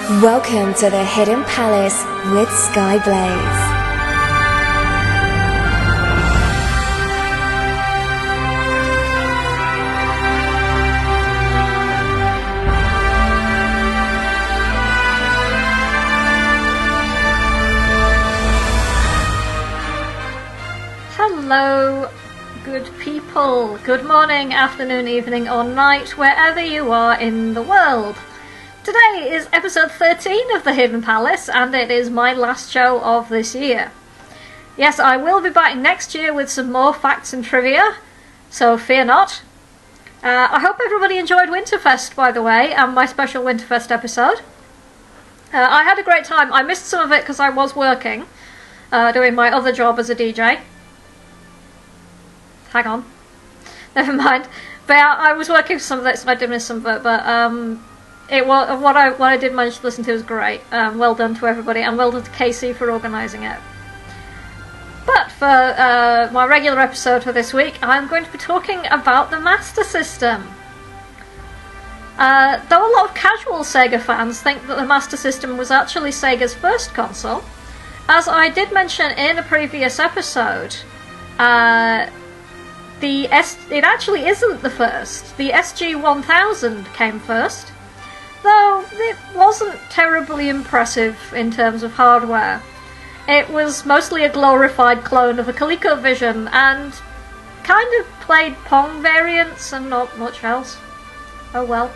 Welcome to the Hidden Palace with Sky Blaze. Hello, good people. Good morning, afternoon, evening, or night, wherever you are in the world. Today is episode 13 of the Hidden Palace, and it is my last show of this year. Yes, I will be back next year with some more facts and trivia, so fear not. I hope everybody enjoyed Winterfest, by the way, and my special Winterfest episode. I had a great time. I missed some of it because I was working, doing my other job as a DJ. Hang on. Never mind. But I was working for some of it, so I did miss some of it, but what I did manage to listen to was great. Well done to everybody, and well done to Casey for organising it. But for my regular episode for this week, I'm going to be talking about the Master System. Though a lot of casual Sega fans think that the Master System was actually Sega's first console, as I did mention in a previous episode, it actually isn't the first. The SG-1000 came first, though it wasn't terribly impressive in terms of hardware. It was mostly a glorified clone of a ColecoVision and kind of played Pong variants and not much else. Oh well.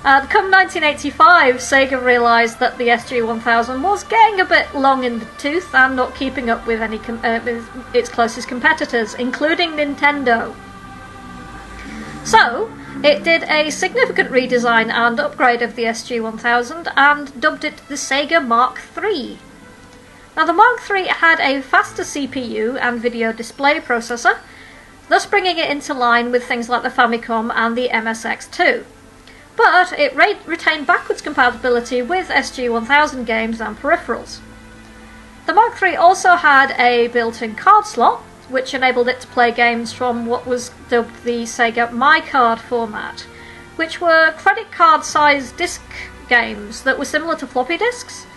Come 1985, Sega realised that the SG-1000 was getting a bit long in the tooth and not keeping up with with its closest competitors, including Nintendo. So, it did a significant redesign and upgrade of the SG-1000 and dubbed it the Sega Mark III. Now, the Mark III had a faster CPU and video display processor, thus bringing it into line with things like the Famicom and the MSX2. But it retained backwards compatibility with SG-1000 games and peripherals. The Mark III also had a built-in card slot, which enabled it to play games from what was dubbed the Sega My Card format, which were credit card-sized disc games that were similar to floppy disks,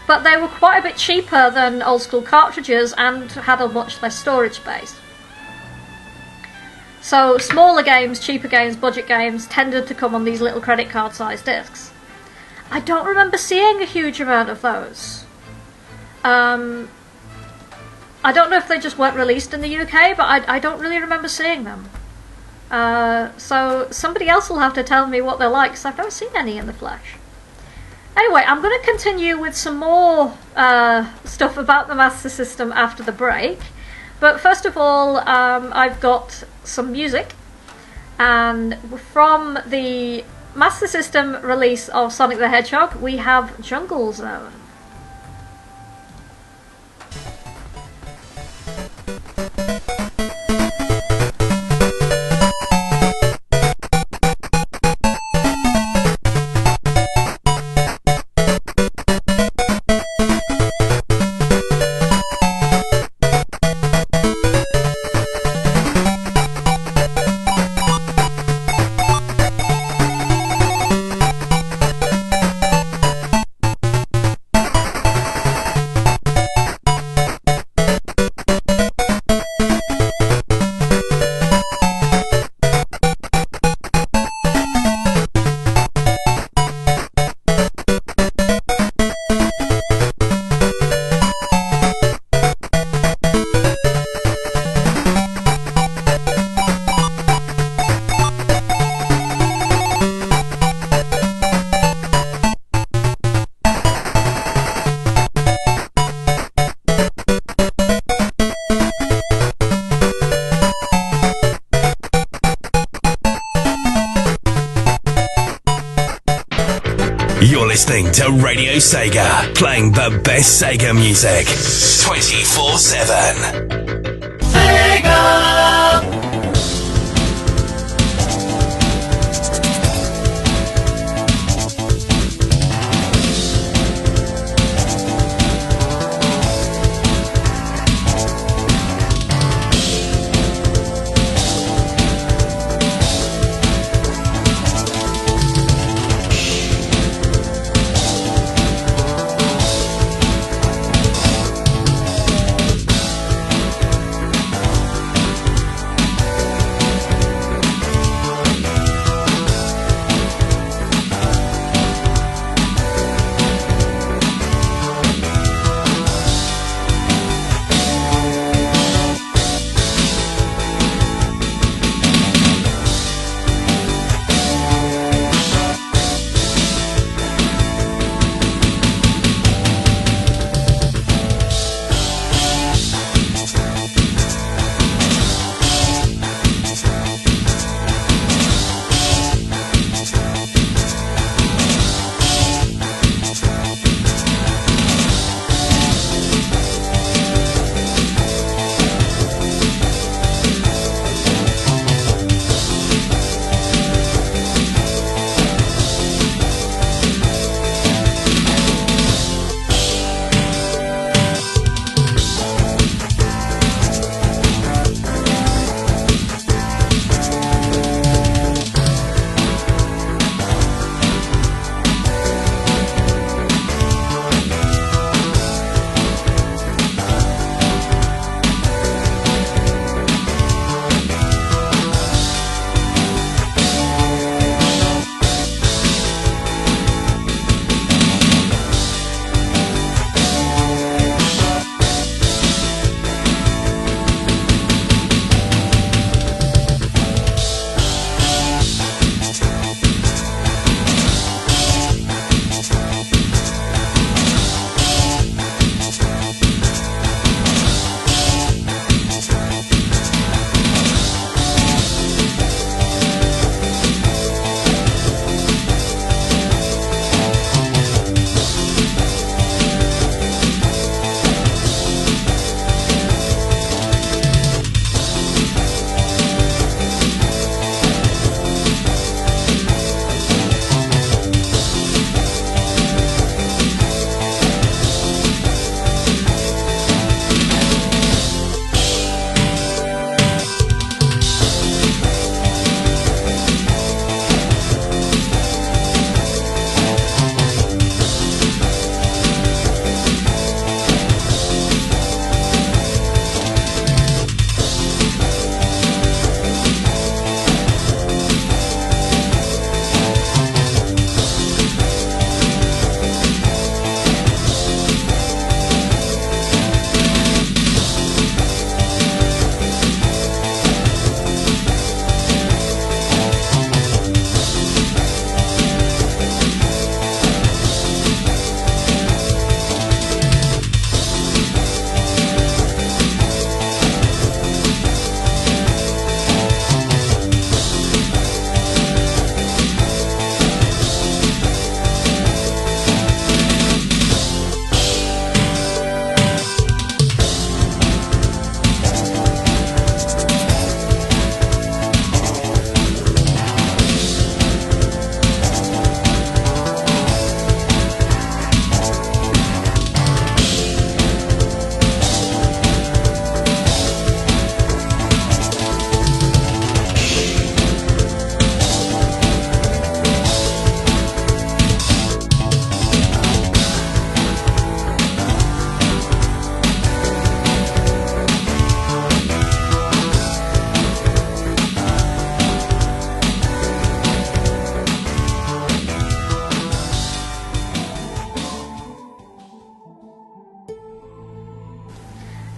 but they were quite a bit cheaper than old-school cartridges and had a much less storage space. So smaller games, cheaper games, budget games tended to come on these little credit card-sized discs. I don't remember seeing a huge amount of those. I don't know if they just weren't released in the UK, but I don't really remember seeing them. So somebody else will have to tell me what they're like, because I've never seen any in the flesh. Anyway, I'm going to continue with some more stuff about the Master System after the break. But first of all, I've got some music, and from the Master System release of Sonic the Hedgehog, we have Jungle Zone. Listening to Radio Sega, playing the best Sega music 24/7. Sega!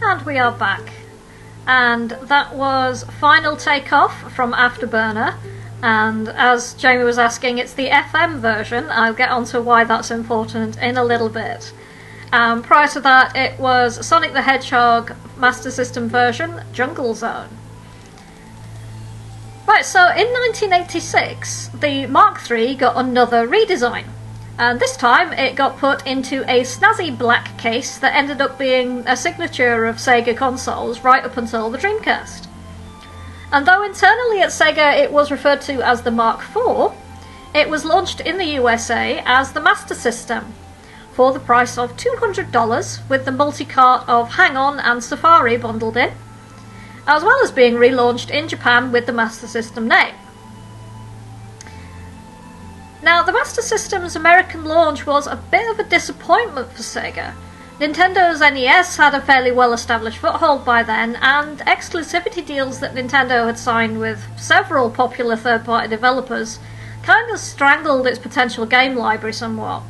And we are back. And that was Final Takeoff from Afterburner. And as Jamie was asking, it's the FM version. I'll get onto why that's important in a little bit. Prior to that, it was Sonic the Hedgehog Master System version, Jungle Zone. Right, so in 1986, the Mark III got another redesign. And this time, it got put into a snazzy black case that ended up being a signature of Sega consoles right up until the Dreamcast. And though internally at Sega it was referred to as the Mark IV, it was launched in the USA as the Master System for the price of $200 with the multi-cart of Hang On and Safari bundled in, as well as being relaunched in Japan with the Master System name. Now, the Master System's American launch was a bit of a disappointment for Sega. Nintendo's NES had a fairly well-established foothold by then, and exclusivity deals that Nintendo had signed with several popular third-party developers kind of strangled its potential game library somewhat.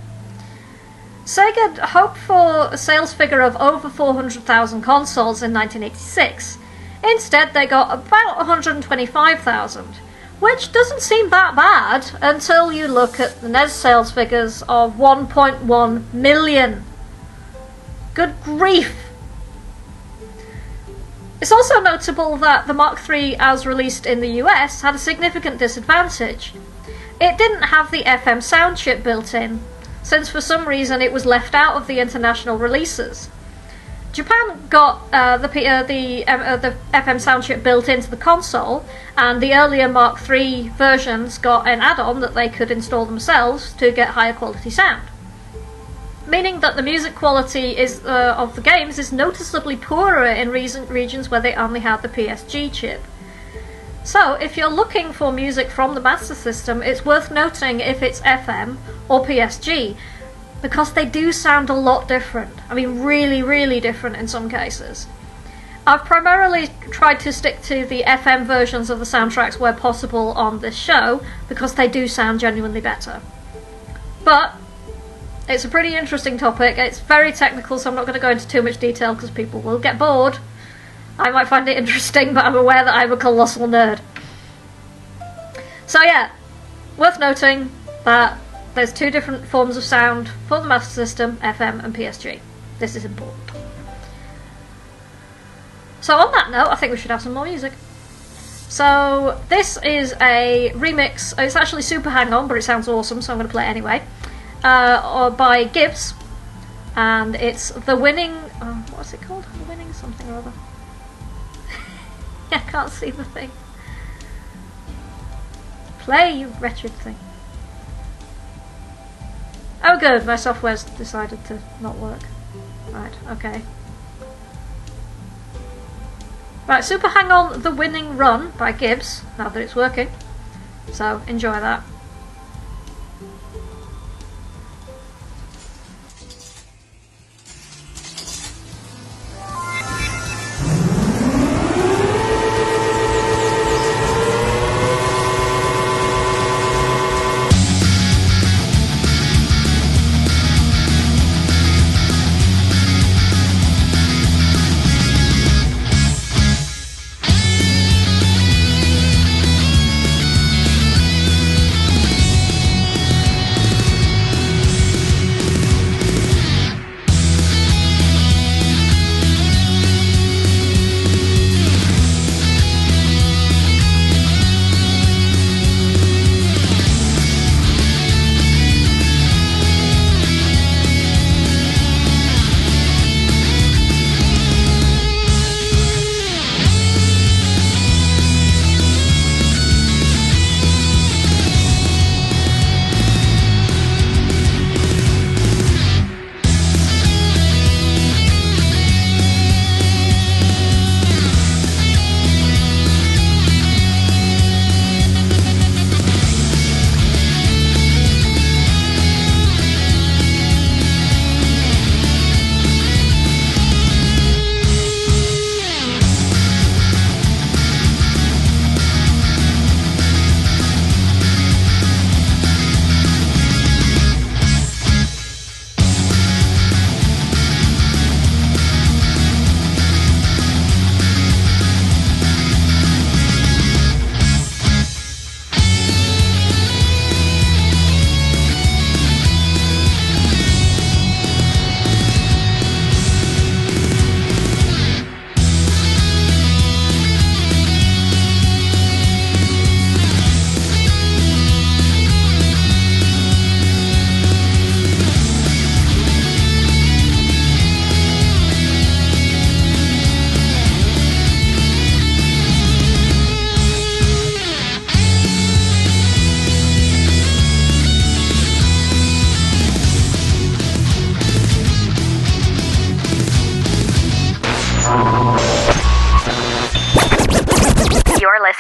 Sega hoped for a sales figure of over 400,000 consoles in 1986. Instead, they got about 125,000, which doesn't seem that bad until you look at the NES sales figures of 1.1 million. Good grief! It's also notable that the Mark III, as released in the US, had a significant disadvantage. It didn't have the FM sound chip built in, since for some reason it was left out of the international releases. Japan got the FM sound chip built into the console, and the earlier Mark III versions got an add-on that they could install themselves to get higher quality sound. Meaning that the music quality of the games is noticeably poorer in regions where they only had the PSG chip. So, if you're looking for music from the Master System, it's worth noting if it's FM or PSG, because they do sound a lot different. I mean, really, really different in some cases. I've primarily tried to stick to the FM versions of the soundtracks where possible on this show, because they do sound genuinely better. But it's a pretty interesting topic. It's very technical, so I'm not going to go into too much detail because people will get bored. I might find it interesting, but I'm aware that I'm a colossal nerd. So yeah, worth noting that there's two different forms of sound for the Master System, FM and PSG. This is important. So on that note, I think we should have some more music. So this is a remix. It's actually Super Hang On, but it sounds awesome, so I'm going to play it anyway. By Gibbs, and it's The Winning... what's it called? The Winning something or other. I can't see the thing. Play, you wretched thing. Oh good, my software's decided to not work. Right, okay. Right, Super Hang On The Winning Run by Gibbs, now that it's working. So, enjoy that.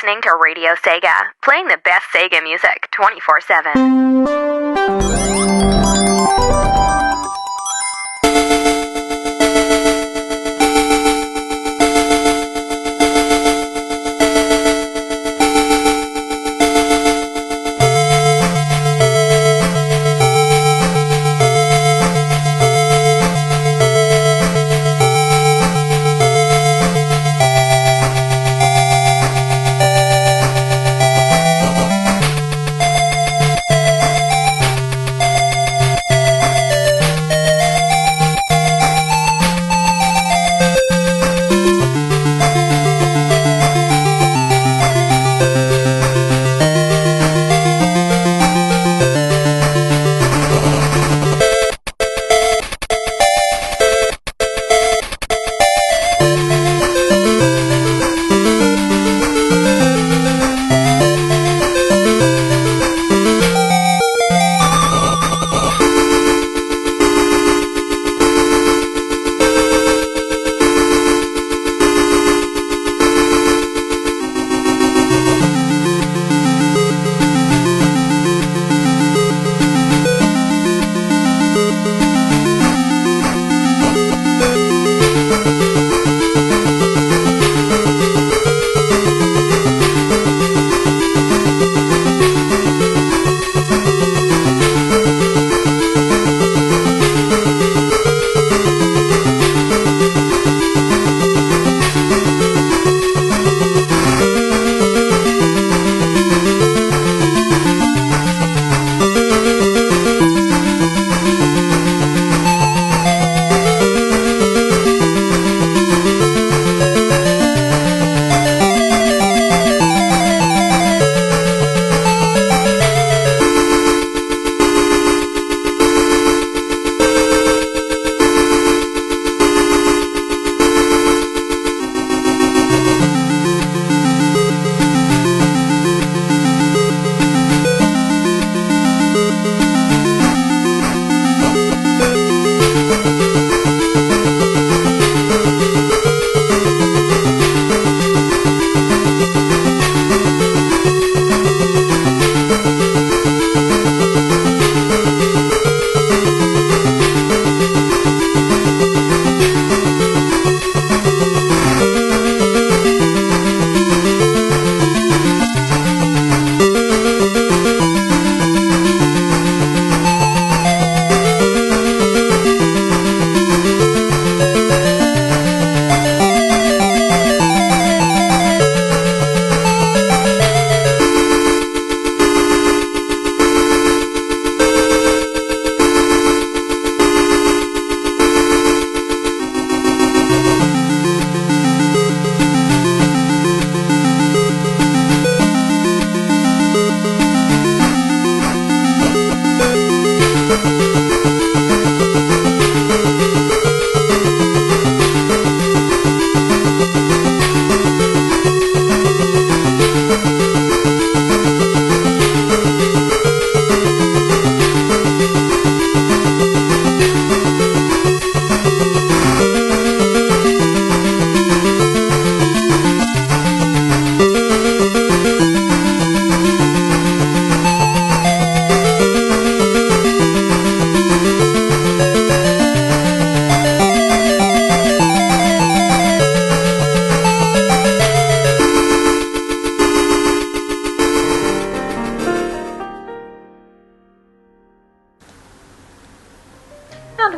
listening to Radio Sega, playing the best Sega music 24/7.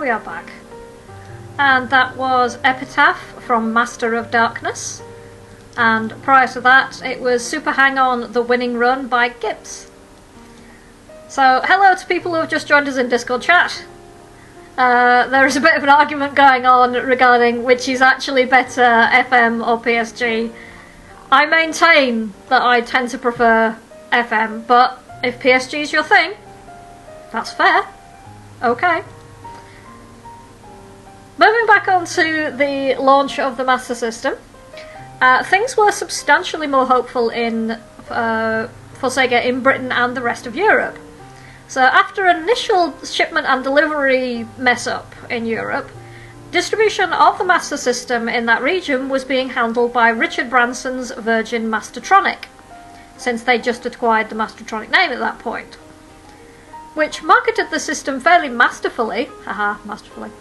we are back. And that was Epitaph from Master of Darkness. And prior to that, it was Super Hang On The Winning Run by Gibbs. So, hello to people who have just joined us in Discord chat. There is a bit of an argument going on regarding which is actually better, FM or PSG. I maintain that I tend to prefer FM, but if PSG is your thing, that's fair. Okay. Moving back on to the launch of the Master System, things were substantially more hopeful for Sega in Britain and the rest of Europe. So after initial shipment and delivery mess-up in Europe, distribution of the Master System in that region was being handled by Richard Branson's Virgin Mastertronic. since they just acquired the Mastertronic name at that point, which marketed the system fairly masterfully, masterfully,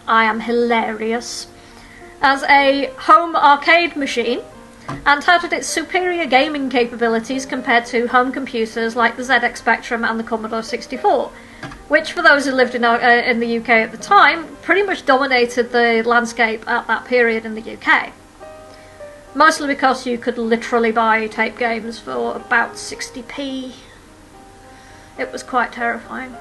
I am hilarious, as a home arcade machine, and touted its superior gaming capabilities compared to home computers like the ZX Spectrum and the Commodore 64, which, for those who lived in the UK at the time, pretty much dominated the landscape at that period in the UK. Mostly because you could literally buy tape games for about 60p. It was quite terrifying.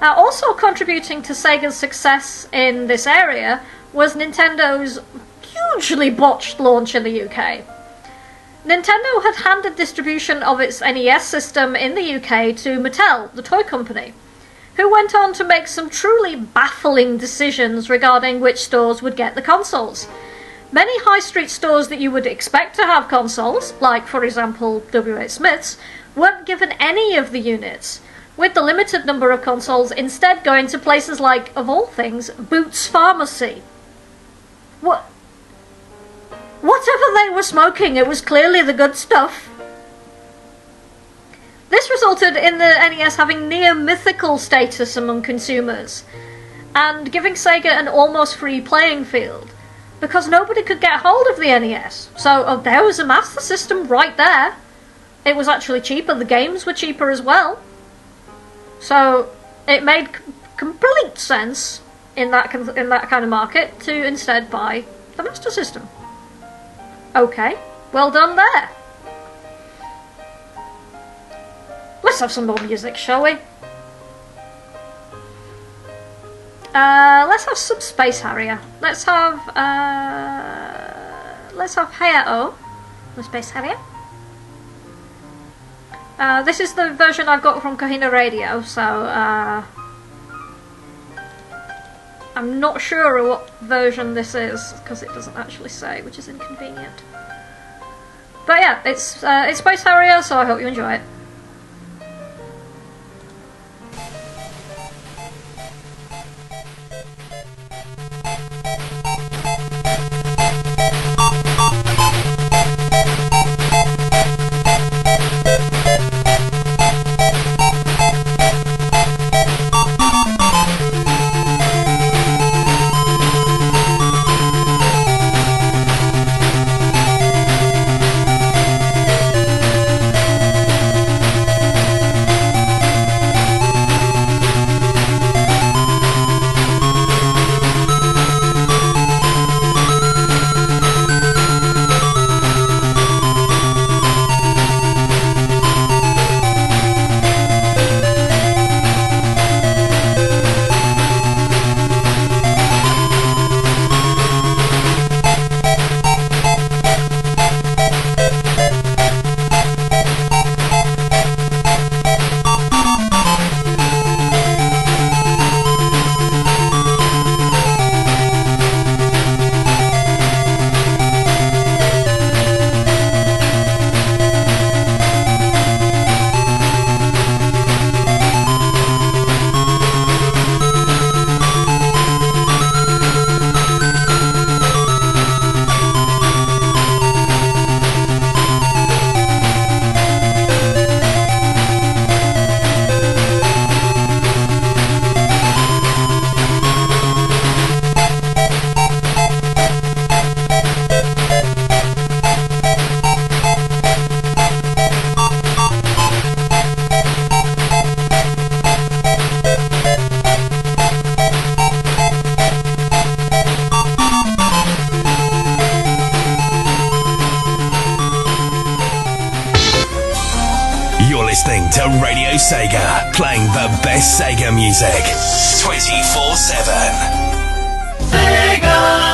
Now, also contributing to Sega's success in this area was Nintendo's hugely botched launch in the UK. Nintendo had handed distribution of its NES system in the UK to Mattel, the toy company, who went on to make some truly baffling decisions regarding which stores would get the consoles. Many high street stores that you would expect to have consoles, like for example W.H. Smith's, weren't given any of the units, with the limited number of consoles instead going to places like, of all things, Boots Pharmacy. Whatever they were smoking, it was clearly the good stuff. This resulted in the NES having near-mythical status among consumers, and giving Sega an almost free playing field, because nobody could get hold of the NES. So there was a Master System right there. It was actually cheaper, the games were cheaper as well. So it made complete sense in that kind of market to instead buy the Master System. Okay, well done there. Let's have some more music, shall we? Let's have some Space Harrier. Let's have Hayao, the Space Harrier. This is the version I've got from Kahina Radio, so I'm not sure what version this is, because it doesn't actually say, which is inconvenient. But yeah, it's Space Harrier, so I hope you enjoy it. listening to Radio Sega, playing the best Sega music 24/7. Sega!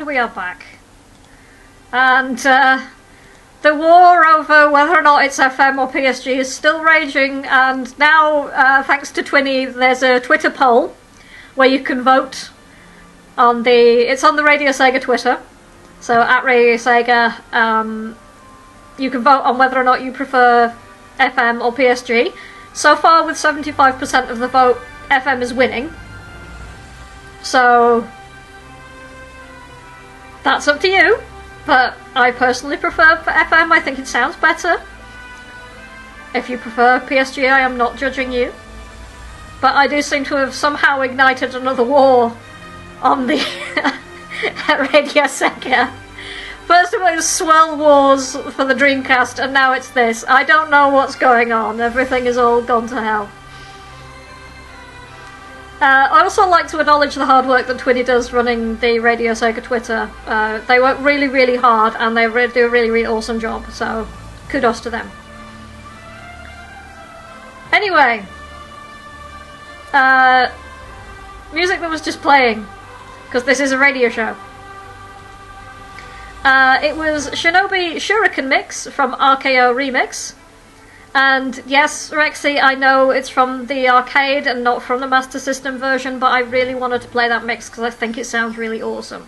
And we are back. And the war over whether or not it's FM or PSG is still raging, and now, thanks to Twinny, there's a Twitter poll where you can vote on it's on the Radio Sega Twitter. So at Radio Sega, you can vote on whether or not you prefer FM or PSG. So far, with 75% of the vote, FM is winning. So that's up to you. But I personally prefer FM. I think it sounds better. If you prefer PSG, I am not judging you. But I do seem to have somehow ignited another war on the Radio Sega. First it was Swirl Wars for the Dreamcast, and now it's this. I don't know what's going on. Everything is all gone to hell. I also like to acknowledge the hard work that Twinny does running the Radio Sega Twitter. They work really, really hard, and they do a really, really awesome job, so kudos to them. Anyway, music that was just playing, because this is a radio show. It was Shinobi Shuriken Mix from RKO Remix. And yes, Rexy, I know it's from the arcade and not from the Master System version, but I really wanted to play that mix because I think it sounds really awesome.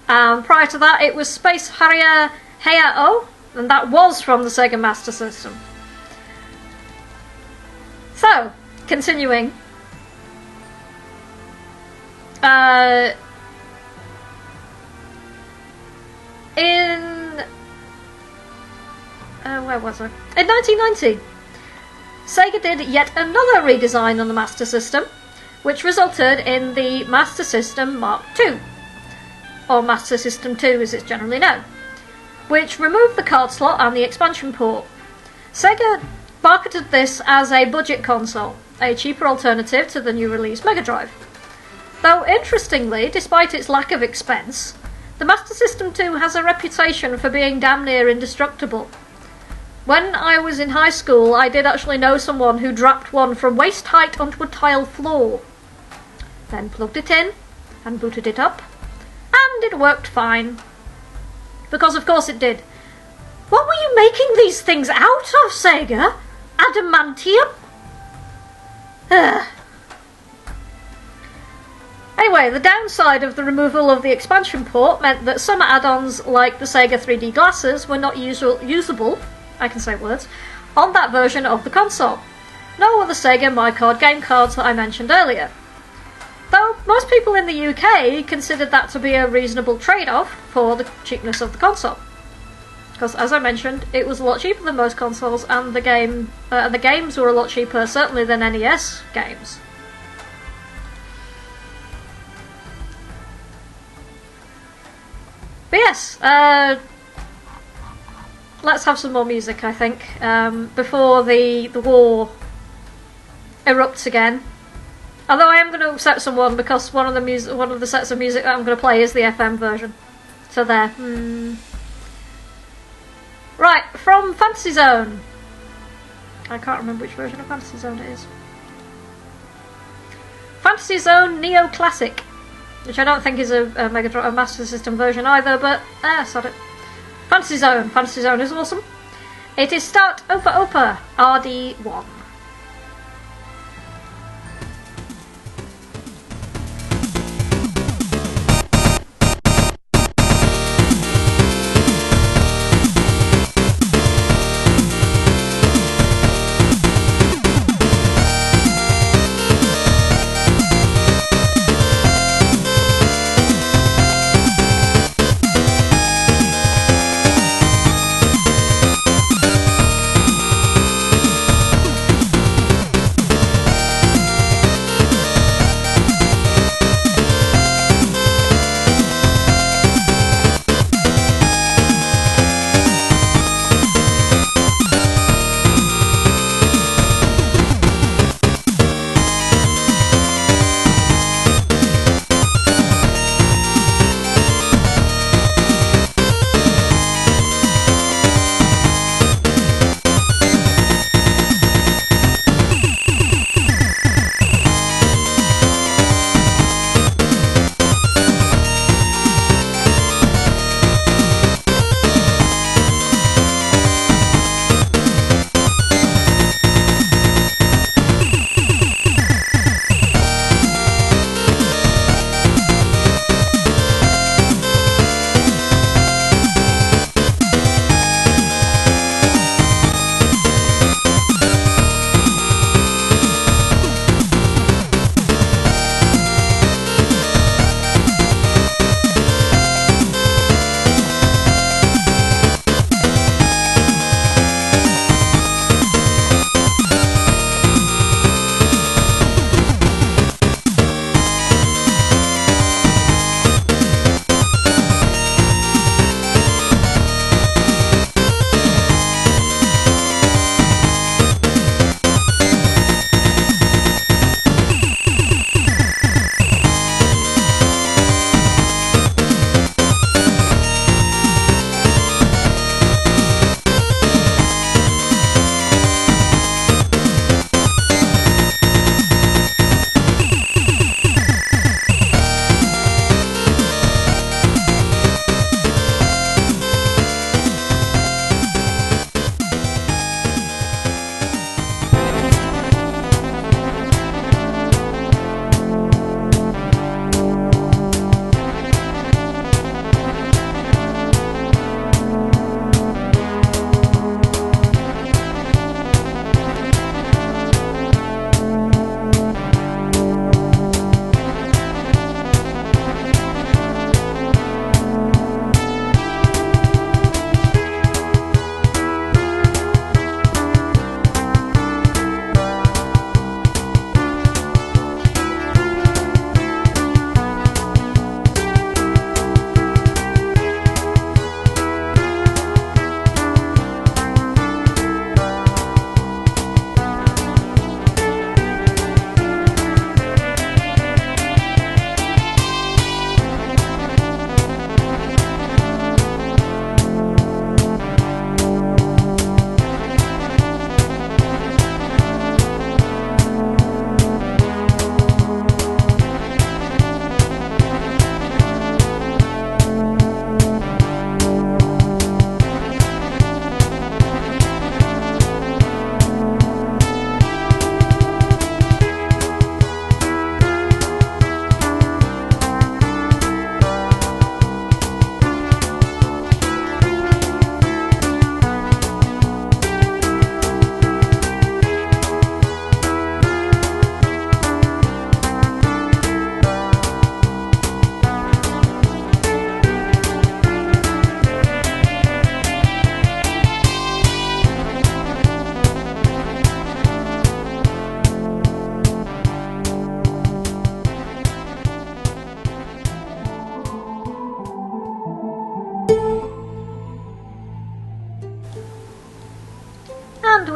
Prior to that, it was Space Harrier Heya-O, and that was from the Sega Master System. So, continuing. Where was I? In 1990, Sega did yet another redesign on the Master System, which resulted in the Master System Mark II, or Master System 2 as it's generally known, which removed the card slot and the expansion port. Sega marketed this as a budget console, a cheaper alternative to the new release Mega Drive. Though interestingly, despite its lack of expense, the Master System 2 has a reputation for being damn near indestructible. When I was in high school, I did actually know someone who dropped one from waist height onto a tile floor, then plugged it in and booted it up, and it worked fine. Because of course it did. What were you making these things out of, Sega? Adamantium? Ugh. Anyway, the downside of the removal of the expansion port meant that some add-ons like the Sega 3D glasses were not usable, I can say words, on that version of the console. No other Sega MyCard game cards that I mentioned earlier. Though most people in the UK considered that to be a reasonable trade-off for the cheapness of the console. Because, as I mentioned, it was a lot cheaper than most consoles, and the games were a lot cheaper, certainly than NES games. But yes, let's have some more music, I think, before the war erupts again. Although I am going to upset someone because one of the sets of music that I'm going to play is the FM version. So there. Right, from Fantasy Zone. I can't remember which version of Fantasy Zone it is. Fantasy Zone Neo Classic, which I don't think is a Master System version either, but sod it. Fantasy Zone is awesome. It is Start Opa Opa RD1.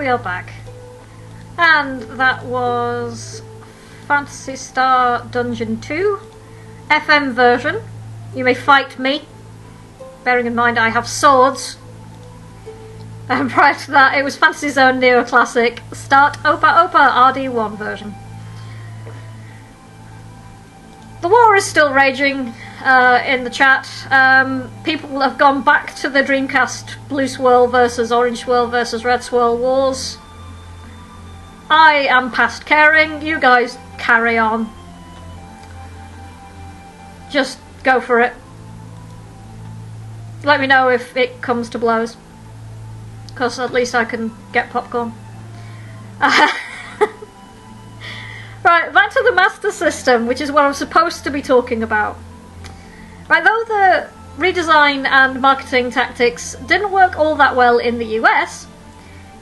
we are back. And that was Phantasy Star Dungeon 2, FM version. You may fight me, bearing in mind I have swords. And prior to that, it was Fantasy Zone Neoclassic Start Opa Opa RD1 version. The war is still raging in the chat. People have gone back to the Dreamcast Blue Swirl versus Orange Swirl versus Red Swirl wars. I am past caring. You guys carry on. Just go for it. Let me know if it comes to blows, because at least I can get popcorn. Right, back to the Master System, which is what I'm supposed to be talking about. Right, though the redesign and marketing tactics didn't work all that well in the US,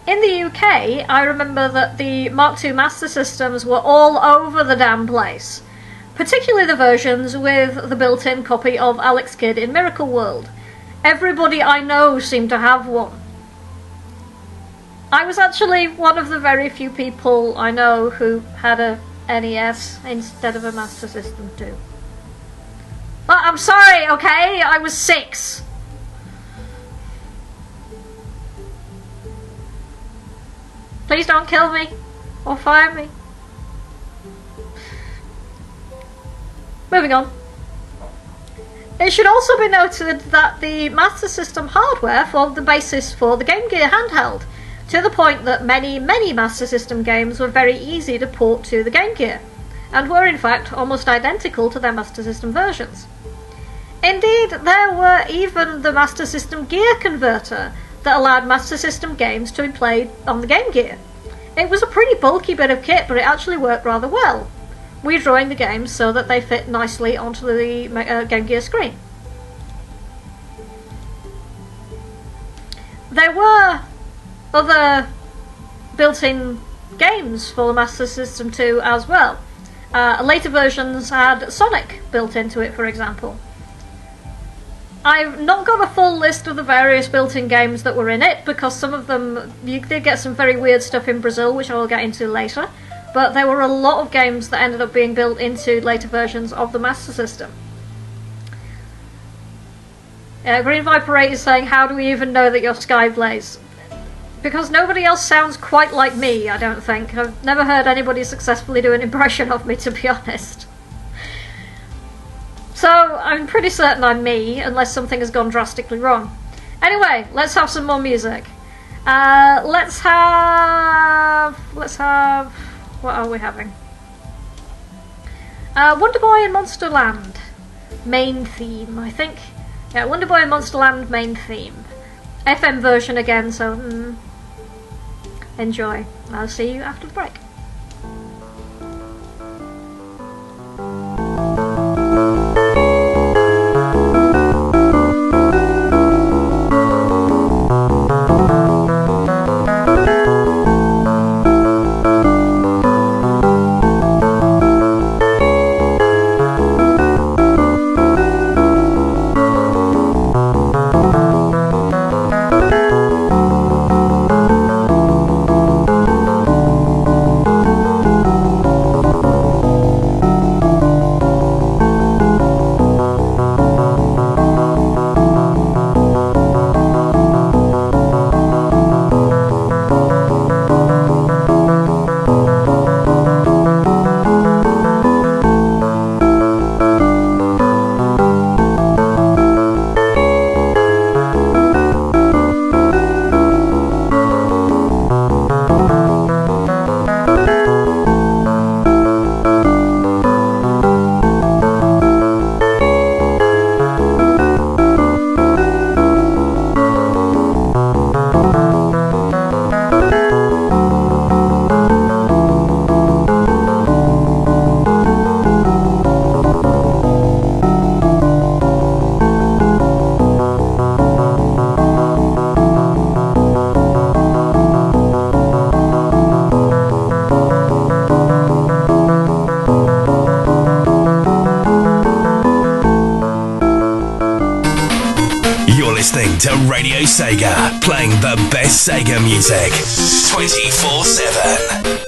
in the UK, I remember that the Mark II Master Systems were all over the damn place, particularly the versions with the built-in copy of Alex Kidd in Miracle World. Everybody I know seemed to have one. I was actually one of the very few people I know who had a NES instead of a Master System too. Well, I'm sorry, okay? I was 6. Please don't kill me or fire me. Moving on. It should also be noted that the Master System hardware formed the basis for the Game Gear handheld, to the point that many Master System games were very easy to port to the Game Gear, and were in fact almost identical to their Master System versions. Indeed, there were even the Master System Gear converter that allowed Master System games to be played on the Game Gear. It was a pretty bulky bit of kit, but it actually worked rather well, redrawing the games so that they fit nicely onto the Game Gear screen. There were other built-in games for the Master System 2 as well. Later versions had Sonic built into it, for example. I've not got a full list of the various built-in games that were in it, because some of them, you did get some very weird stuff in Brazil, which I will get into later, but there were a lot of games that ended up being built into later versions of the Master System. Green Viper 8 is saying, how do we even know that you're Skyblaze? Because nobody else sounds quite like me, I don't think. I've never heard anybody successfully do an impression of me, to be honest. So, I'm pretty certain I'm me, unless something has gone drastically wrong. Anyway, let's have some more music. Let's have... What are we having? Wonder Boy in Monsterland. Main theme, I think. Yeah, Wonder Boy in Monsterland main theme. FM version again, so... enjoy. I'll see you after the break. to Radio Sega, playing the best Sega music 24/7.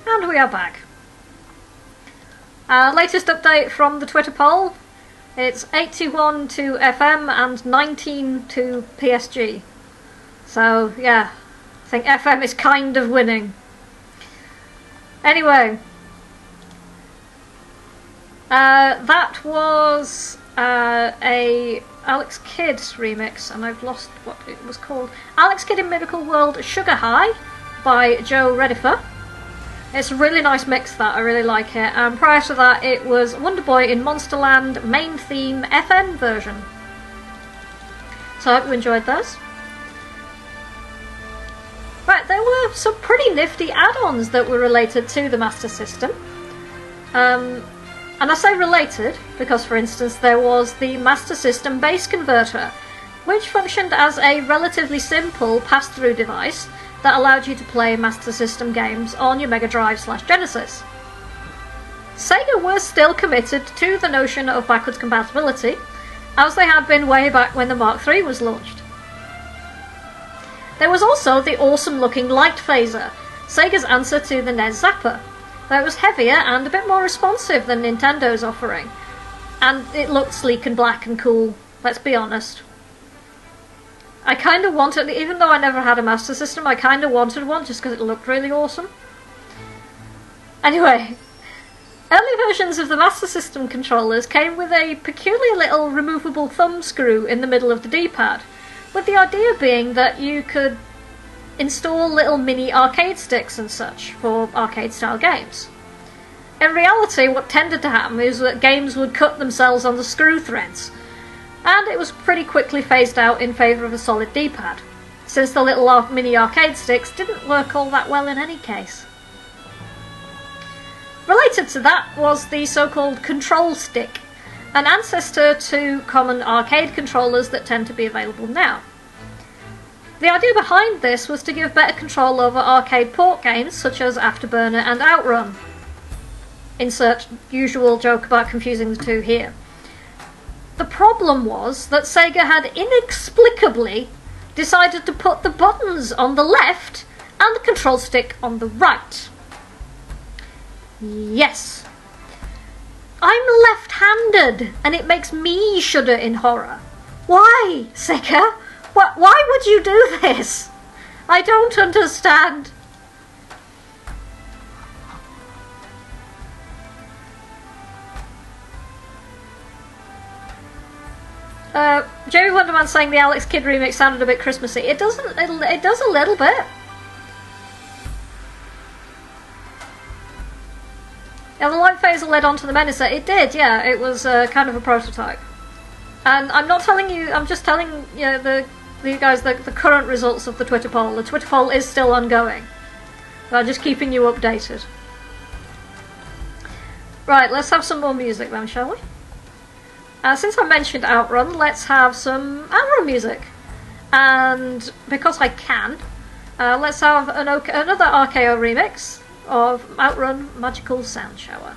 And we are back. Latest update from the Twitter poll. It's 81 to FM and 19 to PSG. So, yeah, I think FM is kind of winning. Anyway, that was a Alex Kidd remix, and I've lost what it was called. Alex Kidd in Miracle World Sugar High by Joe Redifer. It's a really nice mix, that, I really like it. And prior to that, it was Wonder Boy in Monsterland main theme FN version. So I hope you enjoyed those. Right, there were some pretty nifty add-ons that were related to the Master System. And I say related because, for instance, there was the Master System base converter, which functioned as a relatively simple pass-through device that allowed you to play Master System games on your Mega Drive/Genesis. Sega were still committed to the notion of backwards compatibility, as they had been way back when the Mark III was launched. There was also the awesome-looking Light Phaser, Sega's answer to the NES Zapper, though it was heavier and a bit more responsive than Nintendo's offering, and it looked sleek and black and cool, let's be honest. I kind of wanted, even though I never had a Master System, I kind of wanted one just because it looked really awesome. Anyway, early versions of the Master System controllers came with a peculiar little removable thumb screw in the middle of the D-pad, with the idea being that you could install little mini arcade sticks and such for arcade-style games. In reality, what tended to happen is that games would cut themselves on the screw threads, and it was pretty quickly phased out in favour of a solid D-pad, since the little mini arcade sticks didn't work all that well in any case. Related to that was the so-called control stick, an ancestor to common arcade controllers that tend to be available now. The idea behind this was to give better control over arcade port games such as Afterburner and Outrun. Insert usual joke about confusing the two here. The problem was that Sega had inexplicably decided to put the buttons on the left and the control stick on the right. Yes. I'm left-handed, and it makes me shudder in horror. Why, Sega? Why would you do this? I don't understand. Jerry Wonderman saying the Alex Kidd remix sounded a bit Christmassy. It doesn't. It does a little bit. Yeah, the light phaser led on to the Menacer. It did, yeah. It was kind of a prototype. And I'm not telling you. I'm just telling you the the current results of the Twitter poll. The Twitter poll is still ongoing. So I'm just keeping you updated. Right, let's have some more music then, shall we? Since I mentioned Outrun, let's have some Outrun music. And because I can, let's have another RKO remix of Outrun Magical Sound Shower.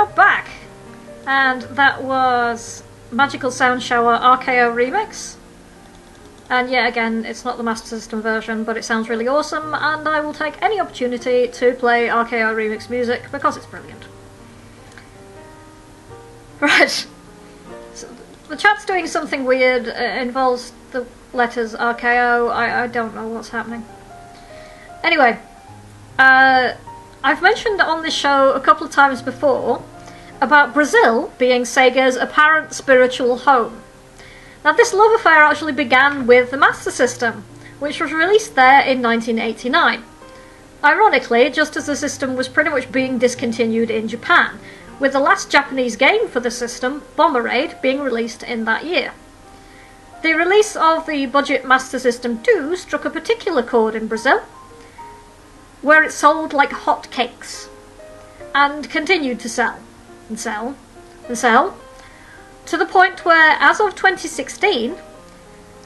are back, and that was Magical Sound Shower RKO Remix. And yet again, it's not the Master System version, but it sounds really awesome, and I will take any opportunity to play RKO Remix music because it's brilliant. Right, so the chat's doing something weird, involves the letters RKO, I don't know what's happening. Anyway, I've mentioned on this show a couple of times before about Brazil being Sega's apparent spiritual home. Now, this love affair actually began with the Master System, which was released there in 1989. Ironically, just as the system was pretty much being discontinued in Japan, with the last Japanese game for the system, Bomberade, being released in that year. The release of the budget Master System 2 struck a particular chord in Brazil, where it sold like hotcakes, and continued to sell, and sell, and sell, to the point where, as of 2016,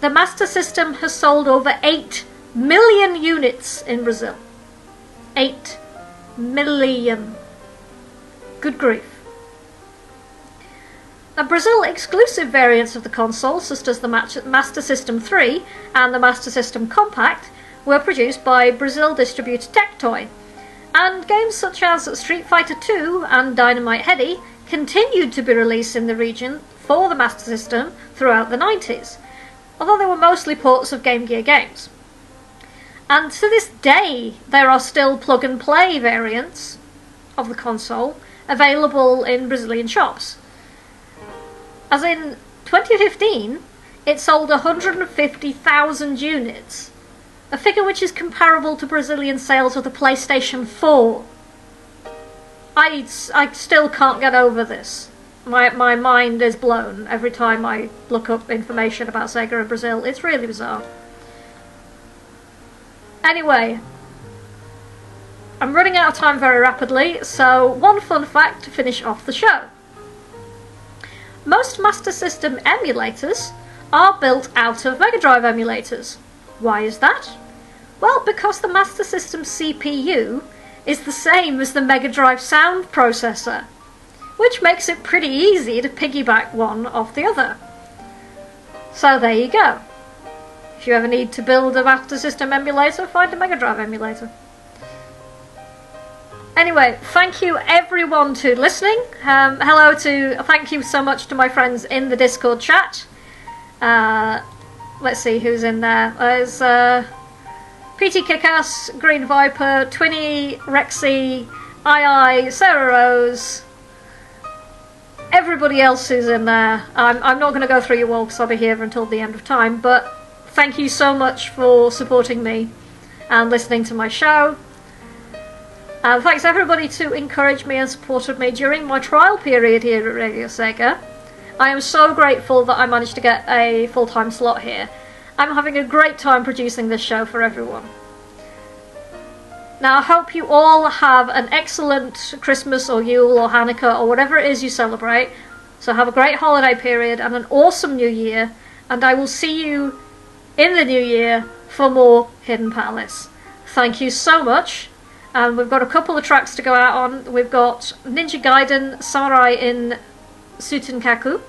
the Master System has sold over 8 million units in Brazil. 8 million. Good grief. Now, Brazil exclusive variants of the console, such as the Master System 3 and the Master System Compact, were produced by Brazil distributor Tectoy, and games such as Street Fighter II and Dynamite Headdy continued to be released in the region for the Master System throughout the 90s, although they were mostly ports of Game Gear games. And to this day, there are still plug-and-play variants of the console available in Brazilian shops. As in 2015, it sold 150,000 units, a figure which is comparable to Brazilian sales of the PlayStation 4. I still can't get over this. My mind is blown every time I look up information about Sega in Brazil. It's really bizarre. Anyway, I'm running out of time very rapidly, so one fun fact to finish off the show. Most Master System emulators are built out of Mega Drive emulators. Why is that? Well, because the Master System CPU is the same as the Mega Drive sound processor, which makes it pretty easy to piggyback one off the other. So there you go. If you ever need to build a Master System emulator, find a Mega Drive emulator. Anyway, thank you everyone to listening. Thank you so much to my friends in the Discord chat. Let's see who's in there. There's PT Kickass, Green Viper, Twinny, Rexy, II, Sarah Rose, everybody else who's in there. I'm not going to go through you all because I'll be here until the end of time, but thank you so much for supporting me and listening to my show. And thanks everybody to encourage me and supported me during my trial period here at Radio Sega. I am so grateful that I managed to get a full-time slot here. I'm having a great time producing this show for everyone. Now, I hope you all have an excellent Christmas or Yule or Hanukkah or whatever it is you celebrate. So have a great holiday period and an awesome New Year. And I will see you in the New Year for more Hidden Palace. Thank you so much. And we've got a couple of tracks to go out on. We've got Ninja Gaiden Samurai in Sutenkaku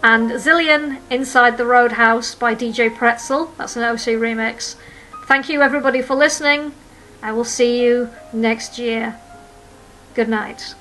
and Zillion Inside the Roadhouse by DJ Pretzel. That's an OC remix. Thank you everybody for listening. I will see you next year. Good night.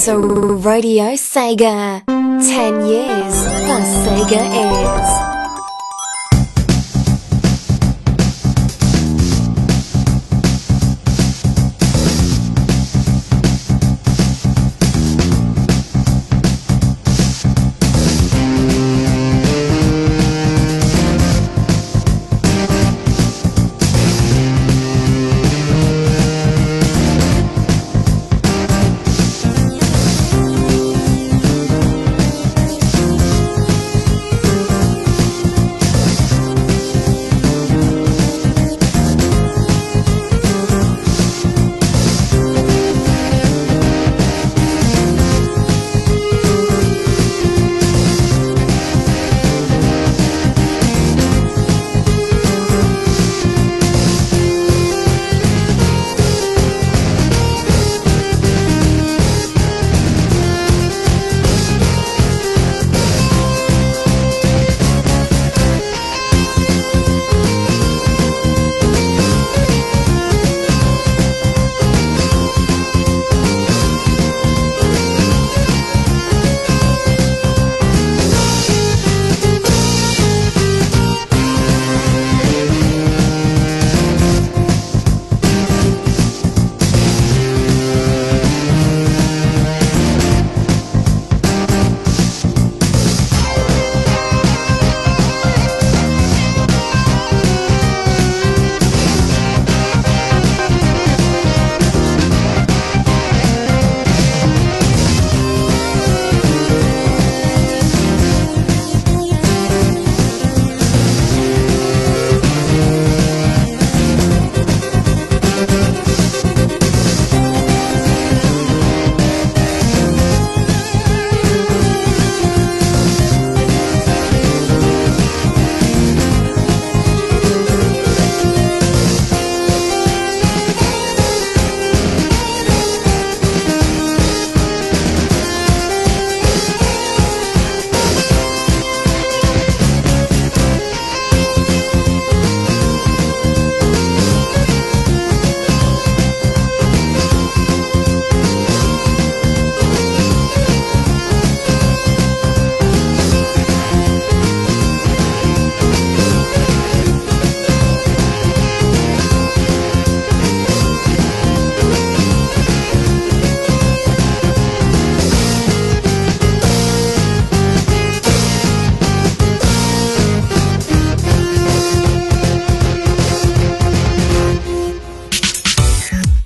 to Radio Sega. 10 years, the Sega is.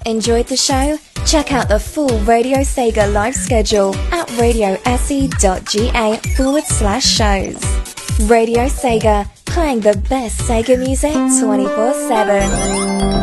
Enjoyed the show? Check out the full Radio Sega live schedule at radiose.ga/shows. Radio Sega, playing the best Sega music 24/7.